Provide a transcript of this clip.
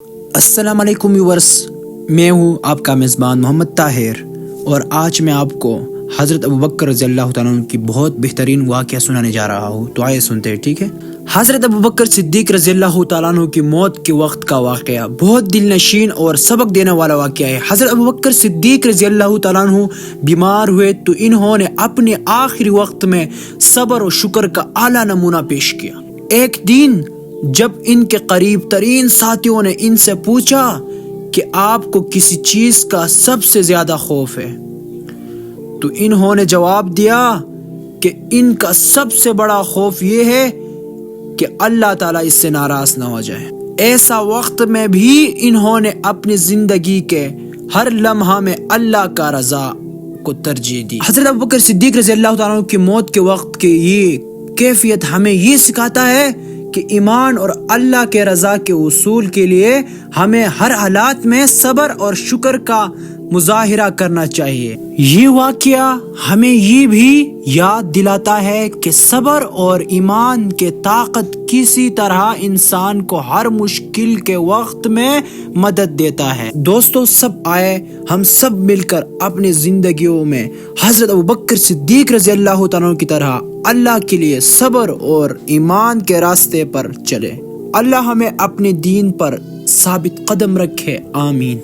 السلام علیکم ویورس، میں ہوں آپ کا میزبان محمد طاہر، اور آج میں آپ کو حضرت ابوبکر رضی اللہ تعالیٰ عنہ کی بہت بہترین واقعہ سنانے جا رہا ہوں، تو آئے سنتے ہیں، ٹھیک ہے۔ حضرت ابوبکر صدیق رضی اللہ تعالیٰ عنہ کی موت کے وقت کا واقعہ بہت دل نشین اور سبق دینے والا واقعہ ہے۔ حضرت ابوبکر صدیق رضی اللہ تعالیٰ عنہ بیمار ہوئے تو انہوں نے اپنے آخری وقت میں صبر و شکر کا اعلیٰ نمونہ پیش کیا۔ ایک دن جب ان کے قریب ترین ساتھیوں نے ان سے پوچھا کہ آپ کو کسی چیز کا سب سے زیادہ خوف ہے، تو انہوں نے جواب دیا کہ ان کا سب سے بڑا خوف یہ ہے کہ اللہ تعالیٰ اس سے ناراض نہ ہو جائے۔ ایسا وقت میں بھی انہوں نے اپنی زندگی کے ہر لمحہ میں اللہ کا رضا کو ترجیح دی۔ حضرت ابوبکر صدیق رضی اللہ تعالیٰ عنہ کی موت کے وقت کی یہ کیفیت ہمیں یہ سکھاتا ہے کہ ایمان اور اللہ کے رضا کے حصول کے لیے ہمیں ہر حالات میں صبر اور شکر کا مظاہرہ کرنا چاہیے۔ یہ واقعہ ہمیں یہ بھی یاد دلاتا ہے کہ صبر اور ایمان کے طاقت کسی طرح انسان کو ہر مشکل کے وقت میں مدد دیتا ہے۔ دوستو، سب آئے ہم سب مل کر اپنی زندگیوں میں حضرت ابوبکر صدیق رضی اللہ تعالیٰ عنہ کی طرح اللہ کے لیے صبر اور ایمان کے راستے پر چلے۔ اللہ ہمیں اپنے دین پر ثابت قدم رکھے، آمین۔